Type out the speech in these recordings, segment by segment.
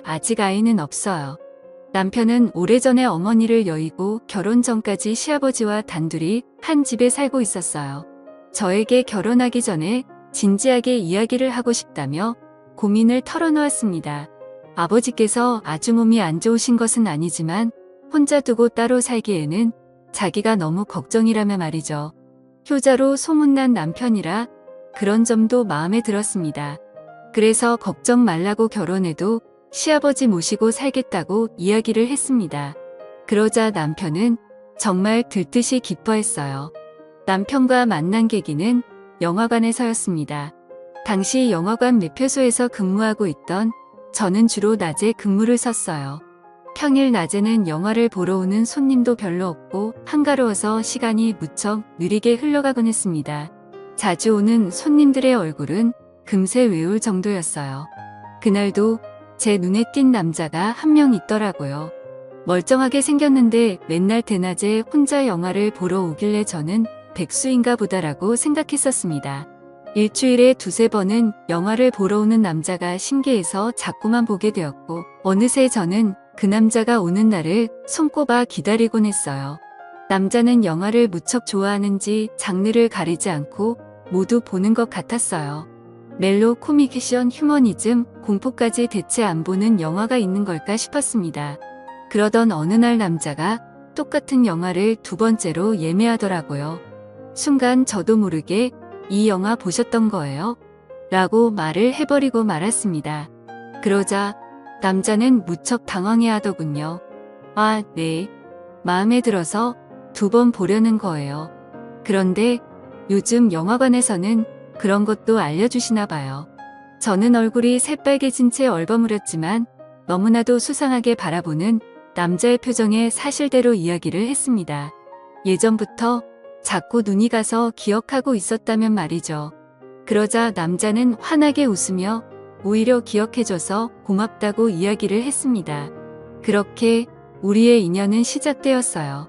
아직 아이는 없어요. 남편은 오래전에 어머니를 여의고 결혼 전까지 시아버지와 단둘이 한 집에 살고 있었어요. 저에게 결혼하기 전에 진지하게 이야기를 하고 싶다며 고민을 털어놓았습니다. 아버지께서 아주 몸이 안 좋으신 것은 아니지만 혼자 두고 따로 살기에는 자기가 너무 걱정이라며 말이죠. 효자로 소문난 남편이라 그런 점도 마음에 들었습니다. 그래서 걱정 말라고 결혼해도 시아버지 모시고 살겠다고 이야기를 했습니다. 그러자 남편은 정말 들듯이 기뻐했어요. 남편과 만난 계기는 영화관에서였습니다. 당시 영화관 매표소에서 근무하고 있던 저는 주로 낮에 근무를 섰어요. 평일 낮에는 영화를 보러 오는 손님도 별로 없고 한가로워서 시간이 무척 느리게 흘러가곤 했습니다. 자주 오는 손님들의 얼굴은 금세 외울 정도였어요. 그날도 제 눈에 띈 남자가 한 명 있더라고요. 멀쩡하게 생겼는데 맨날 대낮에 혼자 영화를 보러 오길래 저는 백수인가 보다라고 생각했었습니다. 일주일에 두세 번은 영화를 보러 오는 남자가 신기해서 자꾸만 보게 되었고 어느새 저는 그 남자가 오는 날을 손꼽아 기다리곤 했어요. 남자는 영화를 무척 좋아하는지 장르를 가리지 않고 모두 보는 것 같았어요. 멜로, 코믹, 액션, 휴머니즘, 공포까지 대체 안 보는 영화가 있는 걸까 싶었습니다. 그러던 어느 날 남자가 똑같은 영화를 두 번째로 예매하더라고요. 순간 저도 모르게 이 영화 보셨던 거예요? 라고 말을 해버리고 말았습니다. 그러자 남자는 무척 당황해 하더군요. 아, 네. 마음에 들어서 두 번 보려는 거예요. 그런데 요즘 영화관에서는 그런 것도 알려주시나 봐요. 저는 얼굴이 새빨개진 채 얼버무렸지만 너무나도 수상하게 바라보는 남자의 표정에 사실대로 이야기를 했습니다. 예전부터 자꾸 눈이 가서 기억하고 있었다면 말이죠. 그러자 남자는 환하게 웃으며 오히려 기억해줘서 고맙다고 이야기를 했습니다. 그렇게 우리의 인연은 시작되었어요.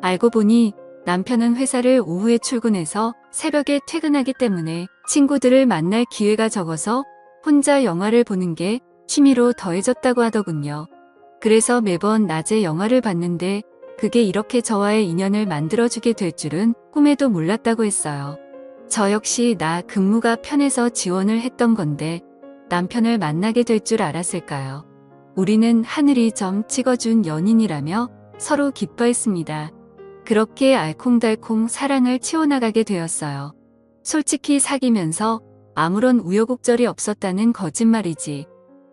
알고 보니 남편은 회사를 오후에 출근해서 새벽에 퇴근하기 때문에 친구들을 만날 기회가 적어서 혼자 영화를 보는 게 취미로 더해졌다고 하더군요. 그래서 매번 낮에 영화를 봤는데 그게 이렇게 저와의 인연을 만들어주게 될 줄은 꿈에도 몰랐다고 했어요. 저 역시 나 근무가 편해서 지원을 했던 건데 남편을 만나게 될 줄 알았을까요? 우리는 하늘이 점 찍어준 연인이라며 서로 기뻐했습니다. 그렇게 알콩달콩 사랑을 채워나가게 되었어요. 솔직히 사귀면서 아무런 우여곡절이 없었다는 거짓말이지.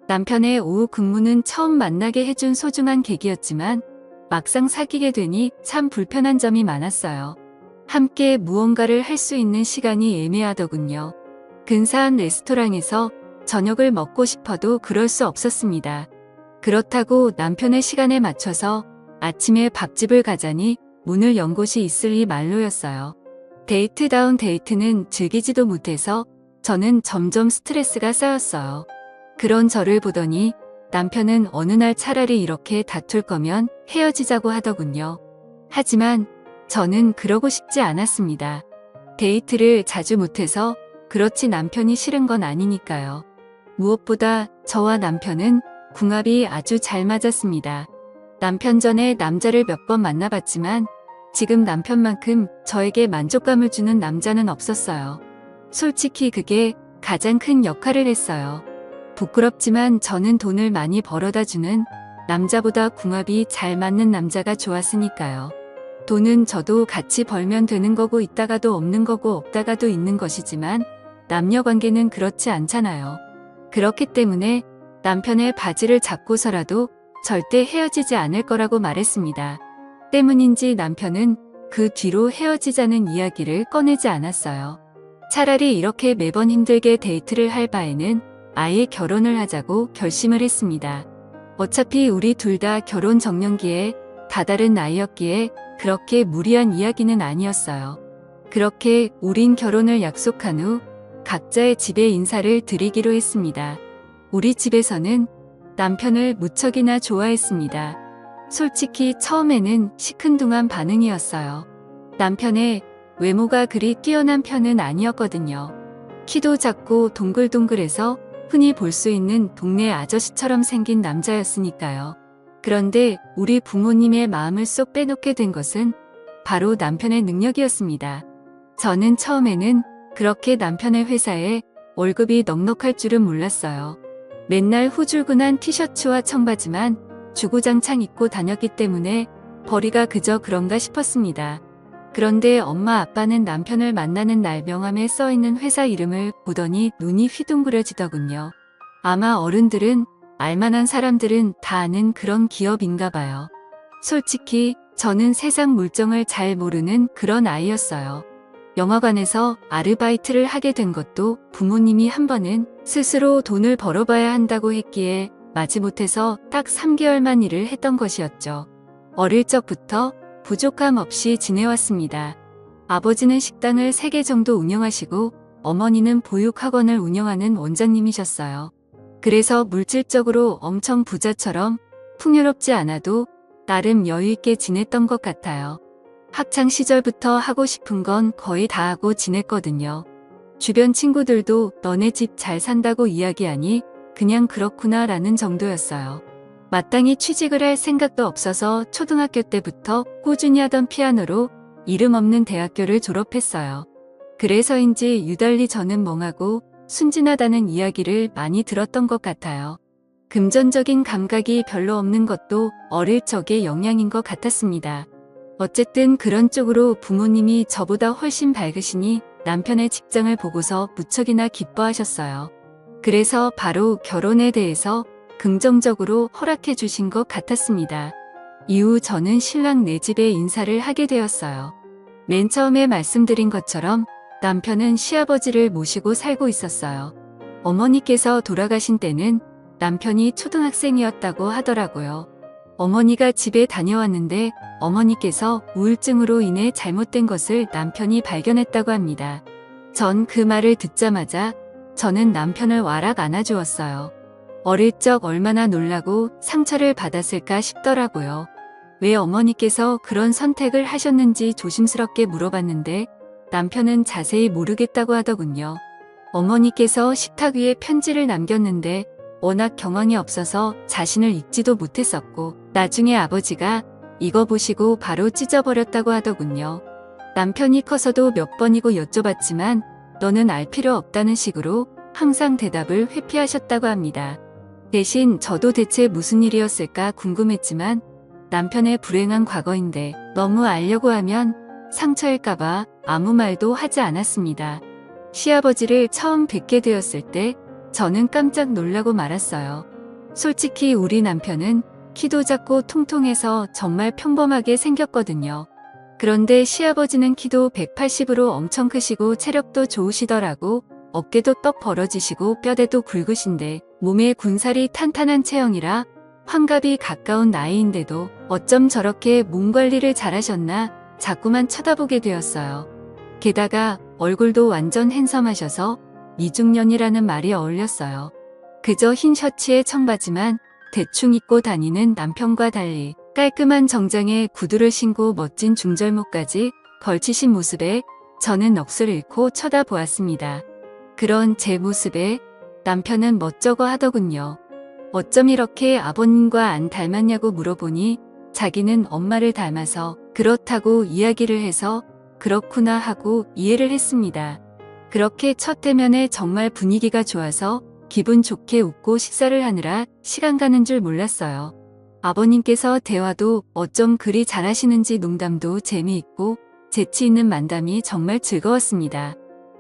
남편의 오후 근무는 처음 만나게 해준 소중한 계기였지만 막상 사귀게 되니 참 불편한 점이 많았어요. 함께 무언가를 할 수 있는 시간이 애매하더군요. 근사한 레스토랑에서 저녁을 먹고 싶어도 그럴 수 없었습니다. 그렇다고 남편의 시간에 맞춰서 아침에 밥집을 가자니 문을 연 곳이 있으리 말로였어요. 데이트다운 데이트는 즐기지도 못해서 저는 점점 스트레스가 쌓였어요. 그런 저를 보더니 남편은 어느 날 차라리 이렇게 다툴 거면 헤어지자고 하더군요. 하지만 저는 그러고 싶지 않았습니다. 데이트를 자주 못해서 그렇지 남편이 싫은 건 아니니까요. 무엇보다 저와 남편은 궁합이 아주 잘 맞았습니다. 남편 전에 남자를 몇 번 만나봤지만 지금 남편만큼 저에게 만족감을 주는 남자는 없었어요. 솔직히 그게 가장 큰 역할을 했어요. 부끄럽지만 저는 돈을 많이 벌어다 주는 남자보다 궁합이 잘 맞는 남자가 좋았으니까요. 돈은 저도 같이 벌면 되는 거고 있다가도 없는 거고 없다가도 있는 것이지만 남녀 관계는 그렇지 않잖아요. 그렇기 때문에 남편의 바지를 잡고서라도 절대 헤어지지 않을 거라고 말했습니다. 때문인지 남편은 그 뒤로 헤어지자는 이야기를 꺼내지 않았어요. 차라리 이렇게 매번 힘들게 데이트를 할 바에는 아예 결혼을 하자고 결심을 했습니다. 어차피 우리 둘 다 결혼 적령기에 다다른 나이였기에 그렇게 무리한 이야기는 아니었어요. 그렇게 우린 결혼을 약속한 후 각자의 집에 인사를 드리기로 했습니다. 우리 집에서는 남편을 무척이나 좋아했습니다. 솔직히 처음에는 시큰둥한 반응이었어요. 남편의 외모가 그리 뛰어난 편은 아니었거든요. 키도 작고 동글동글해서 흔히 볼 수 있는 동네 아저씨처럼 생긴 남자였으니까요. 그런데 우리 부모님의 마음을 쏙 빼놓게 된 것은 바로 남편의 능력이었습니다. 저는 처음에는 그렇게 남편의 회사에 월급이 넉넉할 줄은 몰랐어요. 맨날 후줄근한 티셔츠와 청바지만 주구장창 입고 다녔기 때문에 벌이가 그저 그런가 싶었습니다. 그런데 엄마 아빠는 남편을 만나는 날 명함에 써있는 회사 이름을 보더니 눈이 휘둥그레지더군요. 아마 어른들은 알만한 사람들은 다 아는 그런 기업인가 봐요. 솔직히 저는 세상 물정을 잘 모르는 그런 아이였어요. 영화관에서 아르바이트를 하게 된 것도 부모님이 한 번은 스스로 돈을 벌어봐야 한다고 했기에 마지못해서 딱 3개월만 일을 했던 것이었죠. 어릴 적부터 부족함 없이 지내왔습니다. 아버지는 식당을 3개 정도 운영하시고 어머니는 보육학원을 운영하는 원장님이셨어요. 그래서 물질적으로 엄청 부자처럼 풍요롭지 않아도 나름 여유있게 지냈던 것 같아요. 학창 시절부터 하고 싶은 건 거의 다 하고 지냈거든요. 주변 친구들도 너네 집 잘 산다고 이야기하니 그냥 그렇구나 라는 정도였어요. 마땅히 취직을 할 생각도 없어서 초등학교 때부터 꾸준히 하던 피아노로 이름 없는 대학교를 졸업했어요. 그래서인지 유달리 저는 멍하고 순진하다는 이야기를 많이 들었던 것 같아요. 금전적인 감각이 별로 없는 것도 어릴 적의 영향인 것 같았습니다. 어쨌든 그런 쪽으로 부모님이 저보다 훨씬 밝으시니 남편의 직장을 보고서 무척이나 기뻐하셨어요. 그래서 바로 결혼에 대해서 긍정적으로 허락해 주신 것 같았습니다. 이후 저는 신랑 네 집에 인사를 하게 되었어요. 맨 처음에 말씀드린 것처럼 남편은 시아버지를 모시고 살고 있었어요. 어머니께서 돌아가신 때는 남편이 초등학생이었다고 하더라고요. 어머니가 집에 다녀왔는데 어머니께서 우울증으로 인해 잘못된 것을 남편이 발견했다고 합니다. 전 그 말을 듣자마자 저는 남편을 와락 안아주었어요. 어릴 적 얼마나 놀라고 상처를 받았을까 싶더라고요. 왜 어머니께서 그런 선택을 하셨는지 조심스럽게 물어봤는데 남편은 자세히 모르겠다고 하더군요. 어머니께서 식탁 위에 편지를 남겼는데 워낙 경황이 없어서 자신을 읽지도 못했었고 나중에 아버지가 이거 보시고 바로 찢어버렸다고 하더군요. 남편이 커서도 몇 번이고 여쭤봤지만 너는 알 필요 없다는 식으로 항상 대답을 회피하셨다고 합니다. 대신 저도 대체 무슨 일이었을까 궁금했지만 남편의 불행한 과거인데 너무 알려고 하면 상처일까봐 아무 말도 하지 않았습니다. 시아버지를 처음 뵙게 되었을 때 저는 깜짝 놀라고 말았어요. 솔직히 우리 남편은 키도 작고 통통해서 정말 평범하게 생겼거든요. 그런데 시아버지는 키도 180으로 엄청 크시고 체력도 좋으시더라고. 어깨도 떡 벌어지시고 뼈대도 굵으신데 몸에 군살이 탄탄한 체형이라 환갑이 가까운 나이인데도 어쩜 저렇게 몸 관리를 잘하셨나 자꾸만 쳐다보게 되었어요. 게다가 얼굴도 완전 핸섬하셔서 미중년이라는 말이 어울렸어요. 그저 흰 셔츠에 청바지만 대충 입고 다니는 남편과 달리 깔끔한 정장에 구두를 신고 멋진 중절모까지 걸치신 모습에 저는 넋을 잃고 쳐다보았습니다. 그런 제 모습에 남편은 멋쩍어 하더군요. 어쩜 이렇게 아버님과 안 닮았냐고 물어보니 자기는 엄마를 닮아서 그렇다고 이야기를 해서 그렇구나 하고 이해를 했습니다. 그렇게 첫 대면에 정말 분위기가 좋아서 기분 좋게 웃고 식사를 하느라 시간 가는 줄 몰랐어요. 아버님께서 대화도 어쩜 그리 잘하시는지 농담도 재미있고 재치 있는 만담이 정말 즐거웠습니다.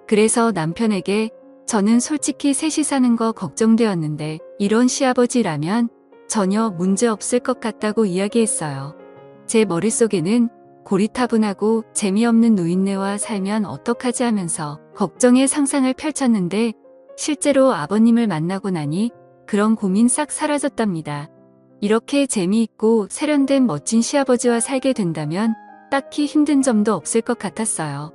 그래서 남편에게 저는 솔직히 셋이 사는 거 걱정되었는데 이런 시아버지라면 전혀 문제 없을 것 같다고 이야기했어요. 제 머릿속에는 고리타분하고 재미없는 노인네와 살면 어떡하지 하면서 걱정의 상상을 펼쳤는데 실제로 아버님을 만나고 나니 그런 고민 싹 사라졌답니다. 이렇게 재미있고 세련된 멋진 시아버지와 살게 된다면 딱히 힘든 점도 없을 것 같았어요.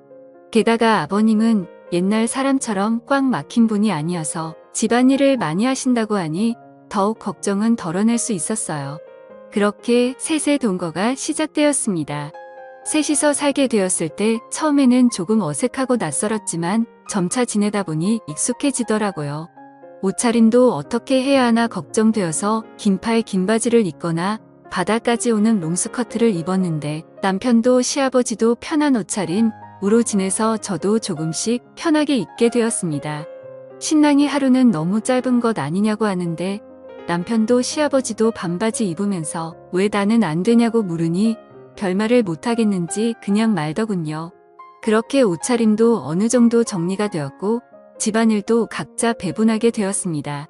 게다가 아버님은 옛날 사람처럼 꽉 막힌 분이 아니어서 집안일을 많이 하신다고 하니 더욱 걱정은 덜어낼 수 있었어요. 그렇게 셋의 동거가 시작되었습니다. 셋이서 살게 되었을 때 처음에는 조금 어색하고 낯설었지만 점차 지내다 보니 익숙해지더라고요. 옷차림도 어떻게 해야 하나 걱정되어서 긴팔 긴 바지를 입거나 바닥까지 오는 롱스커트를 입었는데 남편도 시아버지도 편한 옷차림으로 지내서 저도 조금씩 편하게 입게 되었습니다. 신랑이 하루는 너무 짧은 것 아니냐고 하는데 남편도 시아버지도 반바지 입으면서 왜 나는 안 되냐고 물으니 별말을 못하겠는지 그냥 말더군요. 그렇게 옷차림도 어느 정도 정리가 되었고 집안일도 각자 배분하게 되었습니다.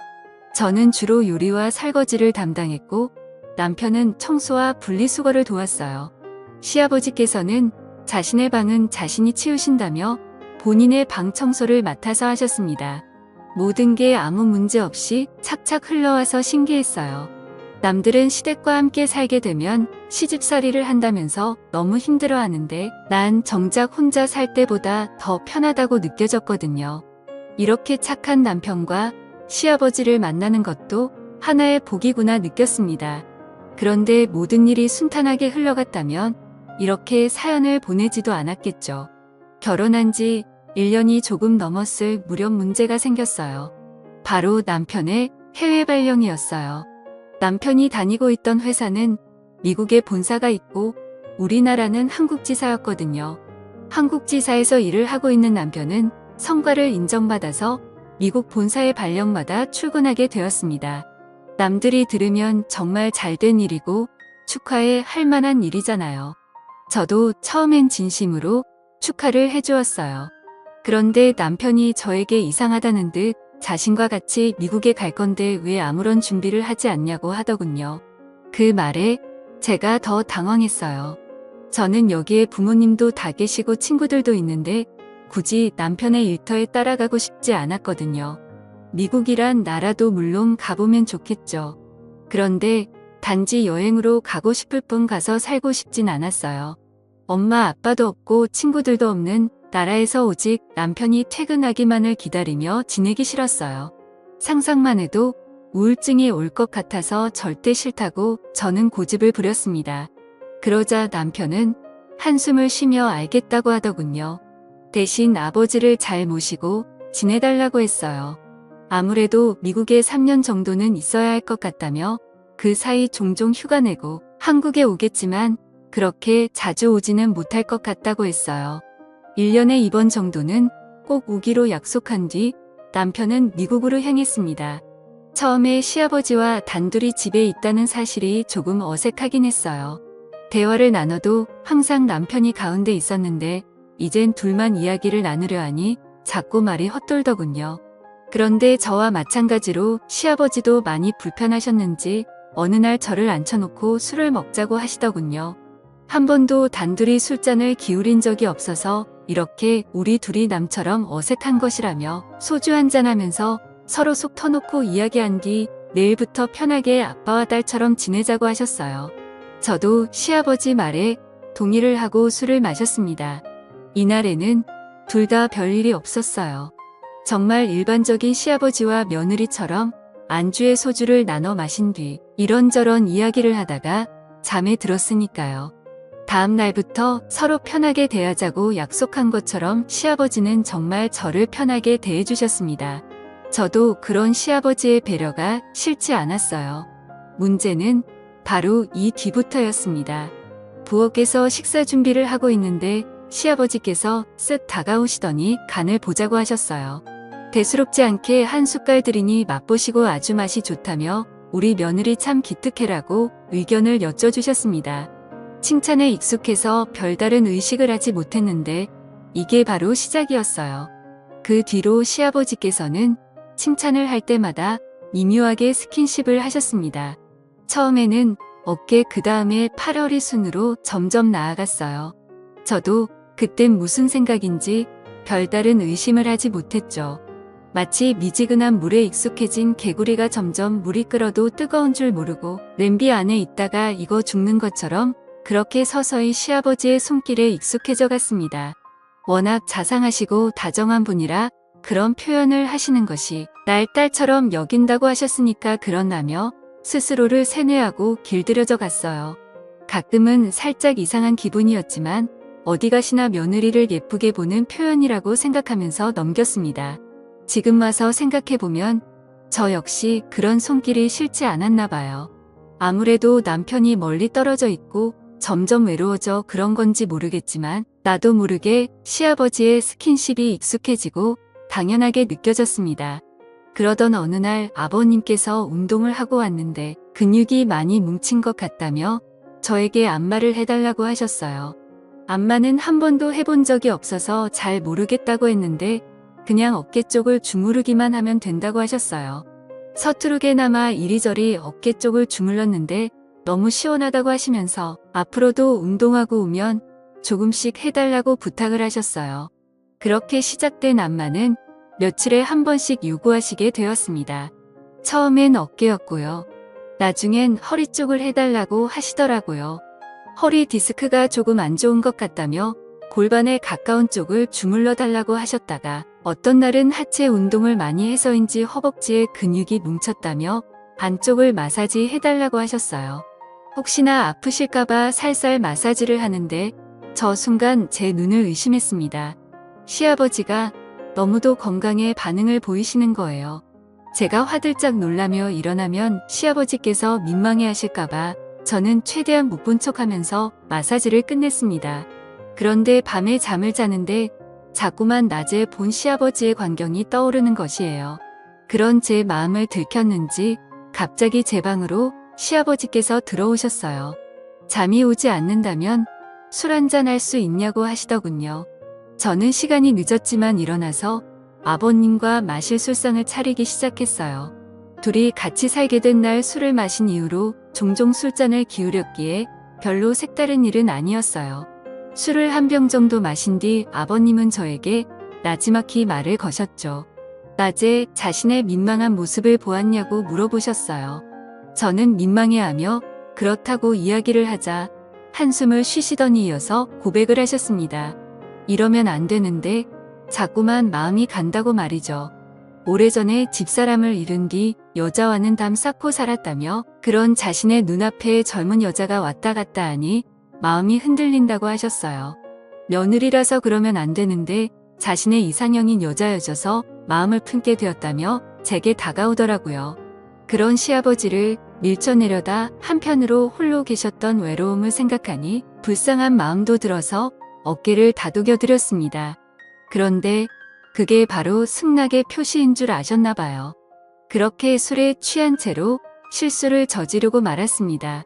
저는 주로 요리와 설거지를 담당했고 남편은 청소와 분리수거를 도왔어요. 시아버지께서는 자신의 방은 자신이 치우신다며 본인의 방 청소를 맡아서 하셨습니다. 모든 게 아무 문제 없이 착착 흘러와서 신기했어요. 남들은 시댁과 함께 살게 되면 시집살이를 한다면서 너무 힘들어하는데 난 정작 혼자 살 때보다 더 편하다고 느껴졌거든요. 이렇게 착한 남편과 시아버지를 만나는 것도 하나의 복이구나 느꼈습니다. 그런데 모든 일이 순탄하게 흘러갔다면 이렇게 사연을 보내지도 않았겠죠. 결혼한 지 1년이 조금 넘었을 무렵 문제가 생겼어요. 바로 남편의 해외 발령이었어요. 남편이 다니고 있던 회사는 미국에 본사가 있고 우리나라는 한국지사였거든요. 한국지사에서 일을 하고 있는 남편은 성과를 인정받아서 미국 본사의 발령마다 출근하게 되었습니다. 남들이 들으면 정말 잘된 일이고 축하해 할 만한 일이잖아요. 저도 처음엔 진심으로 축하를 해주었어요. 그런데 남편이 저에게 이상하다는 듯 자신과 같이 미국에 갈 건데 왜 아무런 준비를 하지 않냐고 하더군요. 그 말에 제가 더 당황했어요. 저는 여기에 부모님도 다 계시고 친구들도 있는데 굳이 남편의 일터에 따라가고 싶지 않았거든요. 미국이란 나라도 물론 가보면 좋겠죠. 그런데 단지 여행으로 가고 싶을 뿐 가서 살고 싶진 않았어요. 엄마 아빠도 없고 친구들도 없는 나라에서 오직 남편이 퇴근하기만을 기다리며 지내기 싫었어요. 상상만 해도 우울증이 올 것 같아서 절대 싫다고 저는 고집을 부렸습니다. 그러자 남편은 한숨을 쉬며 알겠다고 하더군요. 대신 아버지를 잘 모시고 지내달라고 했어요. 아무래도 미국에 3년 정도는 있어야 할 것 같다며 그 사이 종종 휴가 내고 한국에 오겠지만 그렇게 자주 오지는 못할 것 같다고 했어요. 1년에 이번 정도는 꼭 오기로 약속한 뒤 남편은 미국으로 향했습니다. 처음에 시아버지와 단둘이 집에 있다는 사실이 조금 어색하긴 했어요. 대화를 나눠도 항상 남편이 가운데 있었는데 이젠 둘만 이야기를 나누려 하니 자꾸 말이 헛돌더군요. 그런데 저와 마찬가지로 시아버지도 많이 불편하셨는지 어느 날 저를 앉혀놓고 술을 먹자고 하시더군요. 한 번도 단둘이 술잔을 기울인 적이 없어서 이렇게 우리 둘이 남처럼 어색한 것이라며 소주 한잔하면서 서로 속 터놓고 이야기한 뒤 내일부터 편하게 아빠와 딸처럼 지내자고 하셨어요. 저도 시아버지 말에 동의를 하고 술을 마셨습니다. 이날에는 둘 다 별일이 없었어요. 정말 일반적인 시아버지와 며느리처럼 안주에 소주를 나눠 마신 뒤 이런저런 이야기를 하다가 잠에 들었으니까요. 다음 날부터 서로 편하게 대하자고 약속한 것처럼 시아버지는 정말 저를 편하게 대해주셨습니다. 저도 그런 시아버지의 배려가 싫지 않았어요. 문제는 바로 이 뒤부터였습니다. 부엌에서 식사 준비를 하고 있는데 시아버지께서 쓱 다가오시더니 간을 보자고 하셨어요. 대수롭지 않게 한 숟갈 드리니 맛보시고 아주 맛이 좋다며 우리 며느리 참 기특해라고 의견을 여쭤주셨습니다. 칭찬에 익숙해서 별다른 의식을 하지 못했는데 이게 바로 시작이었어요. 그 뒤로 시아버지께서는 칭찬을 할 때마다 미묘하게 스킨십을 하셨습니다. 처음에는 어깨 그 다음에 팔허리 순으로 점점 나아갔어요. 저도 그땐 무슨 생각인지 별다른 의심을 하지 못했죠. 마치 미지근한 물에 익숙해진 개구리가 점점 물이 끓어도 뜨거운 줄 모르고 냄비 안에 있다가 익어 죽는 것처럼 그렇게 서서히 시아버지의 손길에 익숙해져 갔습니다. 워낙 자상하시고 다정한 분이라 그런 표현을 하시는 것이 날 딸처럼 여긴다고 하셨으니까 그렇다며 스스로를 세뇌하고 길들여져 갔어요. 가끔은 살짝 이상한 기분이었지만 어디 가시나 며느리를 예쁘게 보는 표현이라고 생각하면서 넘겼습니다. 지금 와서 생각해보면 저 역시 그런 손길이 싫지 않았나 봐요. 아무래도 남편이 멀리 떨어져 있고 점점 외로워져 그런 건지 모르겠지만 나도 모르게 시아버지의 스킨십이 익숙해지고 당연하게 느껴졌습니다. 그러던 어느 날 아버님께서 운동을 하고 왔는데 근육이 많이 뭉친 것 같다며 저에게 안마를 해달라고 하셨어요. 안마는 한 번도 해본 적이 없어서 잘 모르겠다고 했는데 그냥 어깨 쪽을 주무르기만 하면 된다고 하셨어요. 서투르게나마 이리저리 어깨 쪽을 주물렀는데 너무 시원하다고 하시면서 앞으로도 운동하고 오면 조금씩 해달라고 부탁을 하셨어요. 그렇게 시작된 안마는 며칠에 한 번씩 요구하시게 되었습니다. 처음엔 어깨였고요. 나중엔 허리 쪽을 해달라고 하시더라고요. 허리 디스크가 조금 안 좋은 것 같다며 골반에 가까운 쪽을 주물러 달라고 하셨다가 어떤 날은 하체 운동을 많이 해서인지 허벅지에 근육이 뭉쳤다며 반쪽을 마사지 해달라고 하셨어요. 혹시나 아프실까봐 살살 마사지를 하는데 저 순간 제 눈을 의심했습니다. 시아버지가 너무도 건강에 반응을 보이시는 거예요. 제가 화들짝 놀라며 일어나면 시아버지께서 민망해 하실까봐 저는 최대한 못 본 척하면서 마사지를 끝냈습니다. 그런데 밤에 잠을 자는데 자꾸만 낮에 본 시아버지의 광경이 떠오르는 것이에요. 그런 제 마음을 들켰는지 갑자기 제 방으로 시아버지께서 들어오셨어요. 잠이 오지 않는다면 술 한잔 할 수 있냐고 하시더군요. 저는 시간이 늦었지만 일어나서 아버님과 마실 술상을 차리기 시작했어요. 둘이 같이 살게 된 날 술을 마신 이후로 종종 술잔을 기울였기에 별로 색다른 일은 아니었어요. 술을 한 병 정도 마신 뒤 아버님은 저에게 나지막히 말을 거셨죠. 낮에 자신의 민망한 모습을 보았냐고 물어보셨어요. 저는 민망해하며 그렇다고 이야기를 하자 한숨을 쉬시더니 이어서 고백을 하셨습니다. 이러면 안 되는데 자꾸만 마음이 간다고 말이죠. 오래전에 집사람을 잃은 뒤 여자와는 담 쌓고 살았다며 그런 자신의 눈앞에 젊은 여자가 왔다 갔다 하니 마음이 흔들린다고 하셨어요. 며느리라서 그러면 안 되는데 자신의 이상형인 여자여져서 마음을 품게 되었다며 제게 다가오더라고요. 그런 시아버지를 밀쳐내려다 한편으로 홀로 계셨던 외로움을 생각하니 불쌍한 마음도 들어서 어깨를 다독여 드렸습니다. 그런데 그게 바로 승낙의 표시인 줄 아셨나 봐요. 그렇게 술에 취한 채로 실수를 저지르고 말았습니다.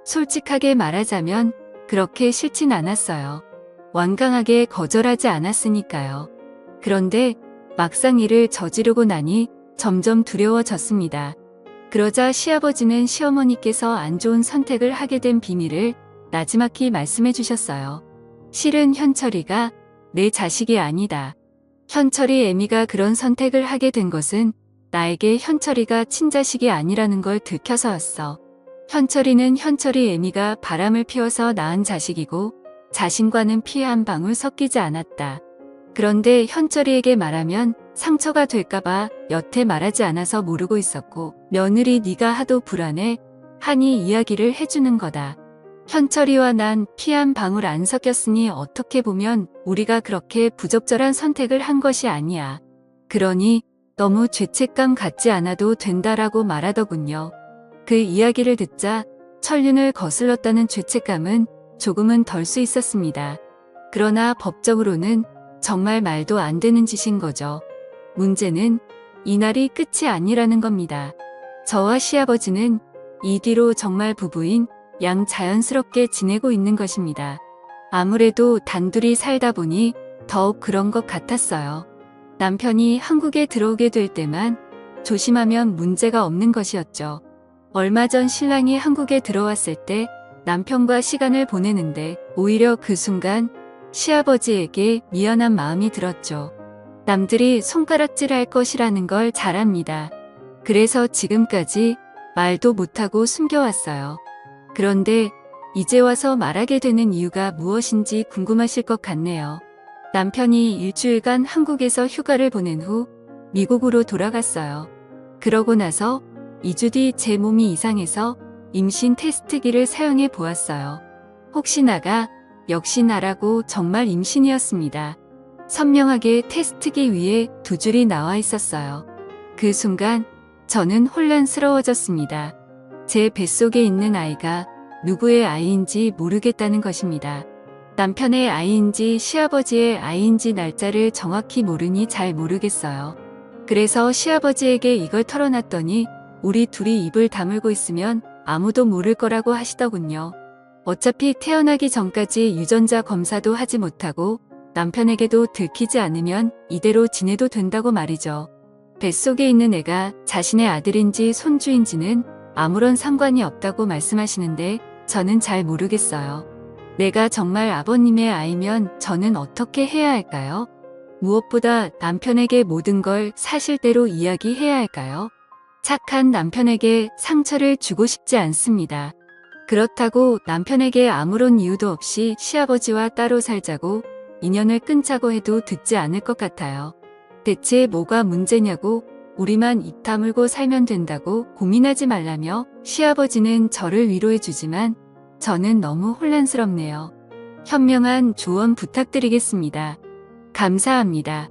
솔직하게 말하자면 그렇게 싫진 않았어요. 완강하게 거절하지 않았으니까요. 그런데 막상 이를 저지르고 나니 점점 두려워졌습니다. 그러자 시아버지는 시어머니께서 안 좋은 선택을 하게 된 비밀을 나지막히 말씀해 주셨어요. 실은 현철이가 내 자식이 아니다. 현철이 애미가 그런 선택을 하게 된 것은 나에게 현철이가 친자식이 아니라는 걸 들켜서였어. 현철이는 현철이 애미가 바람을 피워서 낳은 자식이고 자신과는 피 한 방울 섞이지 않았다. 그런데 현철이에게 말하면 상처가 될까봐 여태 말하지 않아서 모르고 있었고 며느리 네가 하도 불안해 하니 이야기를 해주는 거다. 현철이와 난 피 한 방울 안 섞였으니 어떻게 보면 우리가 그렇게 부적절한 선택을 한 것이 아니야. 그러니 너무 죄책감 갖지 않아도 된다라고 말하더군요. 그 이야기를 듣자 천륜을 거슬렀다는 죄책감은 조금은 덜 수 있었습니다. 그러나 법적으로는 정말 말도 안 되는 짓인 거죠. 문제는 이날이 끝이 아니라는 겁니다. 저와 시아버지는 이 뒤로 정말 부부인 양 자연스럽게 지내고 있는 것입니다. 아무래도 단둘이 살다 보니 더욱 그런 것 같았어요. 남편이 한국에 들어오게 될 때만 조심하면 문제가 없는 것이었죠. 얼마 전 신랑이 한국에 들어왔을 때 남편과 시간을 보내는데 오히려 그 순간 시아버지에게 미안한 마음이 들었죠. 남들이 손가락질할 것이라는 걸 잘 압니다. 그래서 지금까지 말도 못하고 숨겨왔어요. 그런데 이제 와서 말하게 되는 이유가 무엇인지 궁금하실 것 같네요. 남편이 일주일간 한국에서 휴가를 보낸 후 미국으로 돌아갔어요. 그러고 나서 2주 뒤 제 몸이 이상해서 임신 테스트기를 사용해 보았어요. 혹시나가 역시 나라고 정말 임신이었습니다. 선명하게 테스트기 위에 두 줄이 나와 있었어요. 그 순간 저는 혼란스러워졌습니다. 제 뱃속에 있는 아이가 누구의 아이인지 모르겠다는 것입니다. 남편의 아이인지 시아버지의 아이인지 날짜를 정확히 모르니 잘 모르겠어요. 그래서 시아버지에게 이걸 털어놨더니 우리 둘이 입을 다물고 있으면 아무도 모를 거라고 하시더군요. 어차피 태어나기 전까지 유전자 검사도 하지 못하고 남편에게도 들키지 않으면 이대로 지내도 된다고 말이죠. 뱃속에 있는 애가 자신의 아들인지 손주인지는 아무런 상관이 없다고 말씀하시는데 저는 잘 모르겠어요. 내가 정말 아버님의 아이면 저는 어떻게 해야 할까요? 무엇보다 남편에게 모든 걸 사실대로 이야기해야 할까요? 착한 남편에게 상처를 주고 싶지 않습니다. 그렇다고 남편에게 아무런 이유도 없이 시아버지와 따로 살자고 인연을 끊자고 해도 듣지 않을 것 같아요. 대체 뭐가 문제냐고 우리만 입 다물고 살면 된다고 고민하지 말라며 시아버지는 저를 위로해주지만 저는 너무 혼란스럽네요. 현명한 조언 부탁드리겠습니다. 감사합니다.